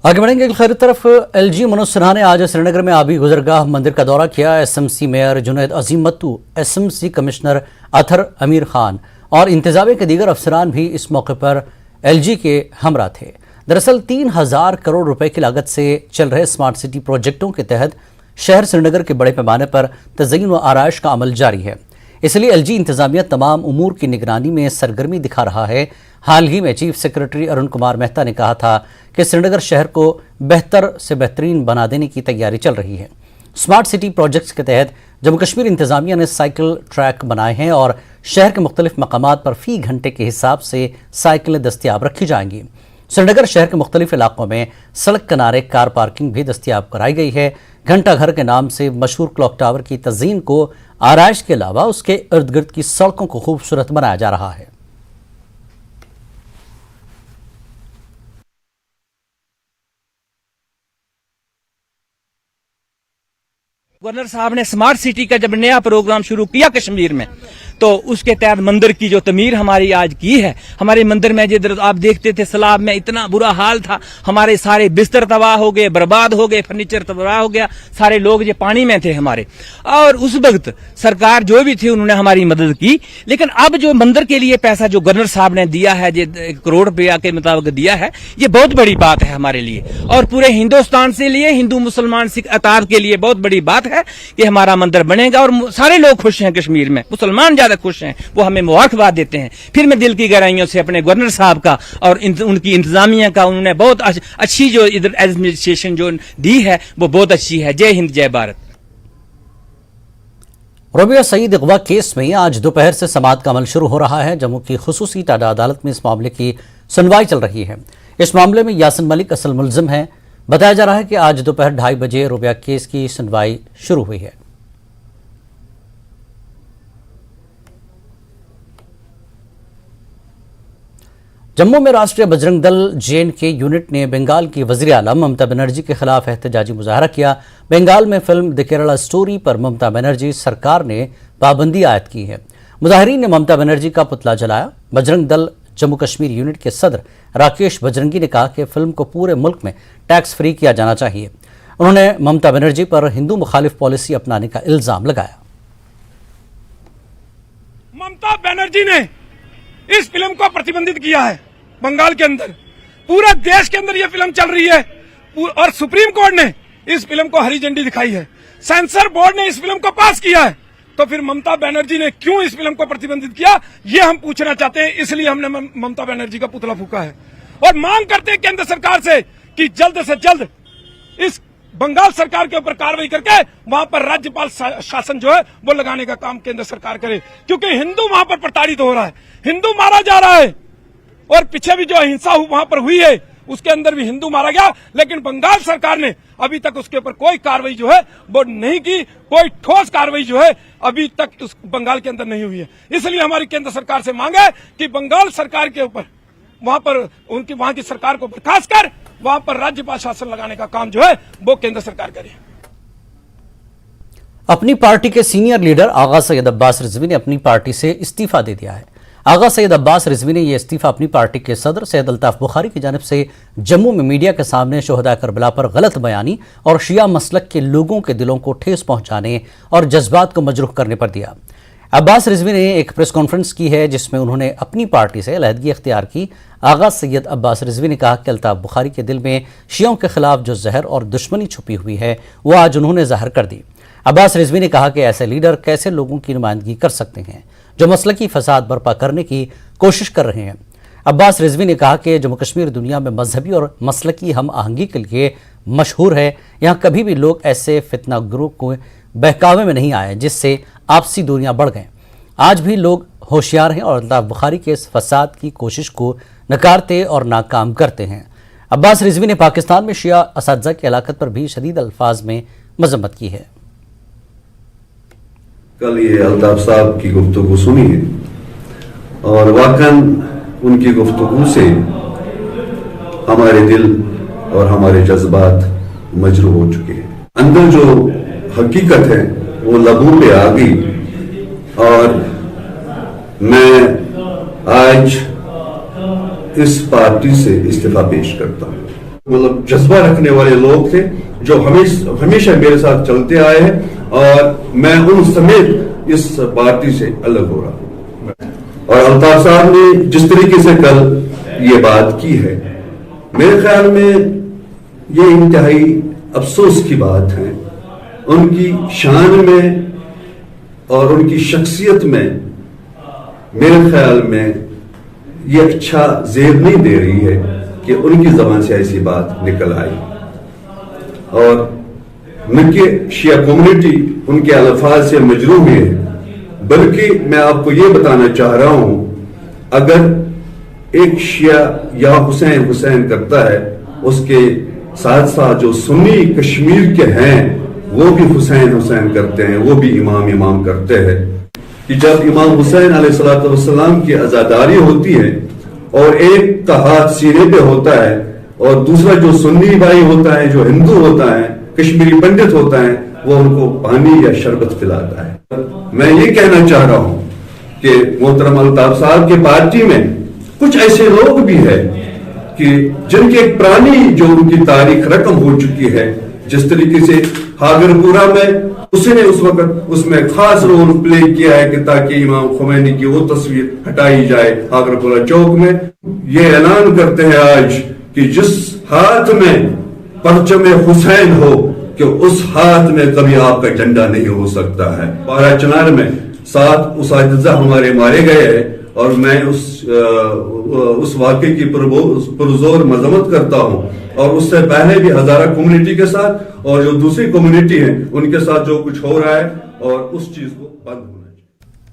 आगे बढ़ेंगे खैर तरफ। LG मनोज सिन्हा ने आज श्रीनगर में आबी गुजरगाह मंदिर का दौरा किया। SMC मेयर जुनैद अजीम मत्तू, SMC कमिश्नर अतर अमीर खान और इंतजामिया के दीगर अफसरान भी इस मौके पर LG के हमरा थे। दरअसल 3000 करोड़ रुपए की लागत से चल रहे स्मार्ट सिटी प्रोजेक्टों के तहत शहर श्रीनगर के बड़े पैमाने पर तज़यीन व आराइश का अमल जारी है। इसलिए LG इंतजामिया तमाम उमूर की निगरानी में सरगर्मी दिखा रहा है। हाल ही में चीफ सेक्रेटरी अरुण कुमार मेहता ने कहा था कि श्रीनगर शहर को बेहतर से बेहतरीन बना देने की तैयारी चल रही है। स्मार्ट सिटी प्रोजेक्ट्स के तहत जम्मू कश्मीर इंतजामिया ने साइकिल ट्रैक बनाए हैं और शहर के मुख्तलिफ मकामात पर फी घंटे के हिसाब से साइकिलें दस्तियाब रखी जाएंगी। श्रीनगर शहर के मुख्तलिफ इलाकों में सड़क किनारे कार पार्किंग भी दस्तियाब कराई गई है। घंटा घर के नाम से मशहूर क्लॉक टावर की तज़यीन को आराइश के अलावा उसके इर्द गिर्द की सड़कों को खूबसूरत बनाया जा रहा है। गवर्नर साहब ने स्मार्ट सिटी का जब नया प्रोग्राम शुरू किया कश्मीर में, तो उसके तहत मंदिर की जो तमीर हमारी आज की है, हमारे मंदिर में जिधर आप देखते थे सलाब में इतना बुरा हाल था, हमारे सारे बिस्तर तबाह हो गए, बर्बाद हो गए, फर्नीचर तबाह हो गया, सारे लोग जो पानी में थे हमारे। और उस वक्त सरकार जो भी थी उन्होंने हमारी मदद की। लेकिन अब जो मंदिर के लिए पैसा जो गवर्नर साहब ने दिया है, जो 1 करोड़ रुपया के मुताबिक दिया है, ये बहुत बड़ी बात है हमारे लिए और पूरे हिंदुस्तान से लिए, हिंदू मुसलमान सिख अताब के लिए बहुत बड़ी बात है कि हमारा मंदिर बनेगा। और सारे लोग खुश हैं कश्मीर में, मुसलमान ज्यादा खुश हैं, वो हमें मुबारकबाद देते हैं। फिर मैं दिल की गहराइयों से अपने गवर्नर साहब का और उनकी इंतजामिया का, उन्होंने बहुत अच्छी जो इधर एडमिनिस्ट्रेशन जो दी है वो बहुत अच्छी है। जय हिंद जय भारत। रबिया सईद अगवा केस में आज दोपहर से समाअत का अमल शुरू हो रहा है। जम्मू की खुसूसी टाडा अदालत में इस मामले की सुनवाई चल रही है। इस मामले में यासिन मलिक असल मुल्जिम है। बताया जा रहा है कि आज दोपहर 2:30 बजे रबिया केस की सुनवाई शुरू हुई है। जम्मू में राष्ट्रीय बजरंग दल JNK यूनिट ने बंगाल की वज़ीर आला ममता बनर्जी के खिलाफ एहतजाजी मुजाहरा किया। बंगाल में फिल्म द केरला स्टोरी पर ममता बनर्जी सरकार ने पाबंदी आयद की है। मुजाहिरीन ने ममता बनर्जी का पुतला जलाया। बजरंग दल जम्मू कश्मीर यूनिट के सदर राकेश बजरंगी ने कहा कि फिल्म को पूरे मुल्क में टैक्स फ्री किया जाना चाहिए। उन्होंने ममता बनर्जी पर हिंदू मुखालिफ पॉलिसी अपनाने का इल्जाम लगाया। ममता बनर्जी ने इस फिल्म को प्रतिबंधित किया है। बंगाल के अंदर, पूरे देश के अंदर ये फिल्म चल रही है और सुप्रीम कोर्ट ने इस फिल्म को हरी झंडी दिखाई है। सेंसर बोर्ड ने इस फिल्म को पास किया है। तो फिर ममता बनर्जी ने क्यों इस फिल्म को प्रतिबंधित किया, ये हम पूछना चाहते हैं। इसलिए हमने ममता बनर्जी का पुतला फूंका है और मांग करते हैं केंद्र सरकार से कि जल्द से जल्द इस बंगाल सरकार के ऊपर कार्रवाई करके वहां पर राज्यपाल शासन जो है वो लगाने का काम केंद्र सरकार करे, क्योंकि हिंदू वहां पर प्रताड़ित हो रहा है, हिंदू मारा जा रहा है। और पीछे भी जो हिंसा वहां पर हुई है उसके अंदर भी हिंदू मारा गया, लेकिन बंगाल सरकार ने अभी तक उसके ऊपर कोई कार्रवाई जो है वो नहीं की, कोई ठोस कार्रवाई जो है अभी तक उस बंगाल के अंदर नहीं हुई है। इसलिए हमारी केंद्र सरकार से मांग है कि बंगाल सरकार के ऊपर वहां पर उनकी वहां की सरकार को बर्खास्त कर वहां पर राज्यपाल शासन लगाने का काम जो है वो केंद्र सरकार करे। अपनी पार्टी के सीनियर लीडर आगा सैयद अब्बास रिजवी ने अपनी पार्टी से इस्तीफा दे दिया है। आगा सैयद अब्बास रिजवी ने यह इस्तीफा अपनी पार्टी के सदर सैयद अल्ताफ बुखारी की जानिब से जम्मू में मीडिया के सामने शोहदा करबला पर गलत बयानी और शिया मसलक के लोगों के दिलों को ठेस पहुंचाने और जज्बात को मजरूह करने पर दिया। अब्बास रिजवी ने एक प्रेस कॉन्फ्रेंस की है जिसमें उन्होंने अपनी पार्टी से अलहदगी इख्तियार की। आगा सैयद अब्बास रिजवी ने कहा कि अल्ताफ बुखारी के दिल में शियों के खिलाफ जो जहर और दुश्मनी छुपी हुई है वो आज उन्होंने ज़ाहिर कर दी। अब्बास रिजवी ने कहा कि ऐसे लीडर कैसे लोगों की नुमाइंदगी कर सकते हैं जो मसलकी फसाद बर्पा करने की कोशिश कर रहे हैं। अब्बास रिजवी ने कहा कि जम्मू कश्मीर दुनिया में मजहबी और मसलकी हम आहंगी के लिए मशहूर है। यहाँ कभी भी लोग ऐसे फितना गुरु को बहकावे में नहीं आए जिससे आपसी दूरियां बढ़ गए। आज भी लोग होशियार हैं और अल्ताफ बुखारी के इस फसाद की कोशिश को नकारते और नाकाम करते हैं। अब्बास रिजवी ने पाकिस्तान में शिया असातिज़ा की हलाकत पर भी शदीद अल्फाज में मजम्मत की है। कल ये अल्ताफ साहब की गुफ्तगू सुनी है और वाकन उनकी गुफ्तगू से हमारे दिल और हमारे जज्बात मजरूह हो चुके हैं। अंदर जो हकीकत है वो लबों पे आ गई और मैं आज इस पार्टी से इस्तीफा पेश करता हूं। मतलब जज्बा रखने वाले लोग थे जो हमेशा मेरे साथ चलते आए हैं, और मैं उन समेत इस पार्टी से अलग हो रहा हूं। और अल्ताफ साहब ने जिस तरीके से कल ये बात की है, मेरे ख्याल में ये इंतहाई अफसोस की बात है। उनकी शान में और उनकी शख्सियत में मेरे ख्याल में ये अच्छा जेब नहीं दे रही है कि उनकी जबान से ऐसी बात निकल आई। और न कि शिया कम्युनिटी उनके अल्फाज से मजरूह हुई है, बल्कि मैं आपको ये बताना चाह रहा हूं, अगर एक शिया या हुसैन हुसैन करता है, उसके साथ साथ जो सुन्नी कश्मीर के हैं वो भी हुसैन हुसैन करते हैं, वो भी इमाम इमाम करते हैं। कि जब इमाम हुसैन अलैहिस्सलाम की अज़ादारी होती है और एक का हाथ सीने पे होता है और दूसरा जो सुन्नी भाई होता है, जो हिंदू होता है, कश्मीरी पंडित होता है, वो उनको पानी या शरबत पिलाता है। मैं ये कहना चाह रहा हूं कि मोहतरम अल्ताफ साहब के पार्टी में कुछ ऐसे लोग भी हैं कि जिनकी एक पुरानी जो उनकी तारीख रकम हो चुकी है। जिस तरीके से हागरपुरा में उसने उस वक्त उसमें खास रोल प्ले किया है कि ताकि इमाम खुमैनी की वो तस्वीर हटाई जाए हागरपुरा चौक में। ये ऐलान करते हैं आज कि जिस हाथ में परचम हुसैन हो कि उस हाथ में कभी आपका झंडा नहीं हो सकता है। पारा चनार में 7 उसातिज़ा हमारे मारे गए हैं और मैं उस वाक़े की पुरजोर मजम्मत करता हूं। और उससे पहले भी हजारा कम्युनिटी के साथ और जो दूसरी कम्युनिटी है उनके साथ जो कुछ हो रहा है, और उस चीज को बंद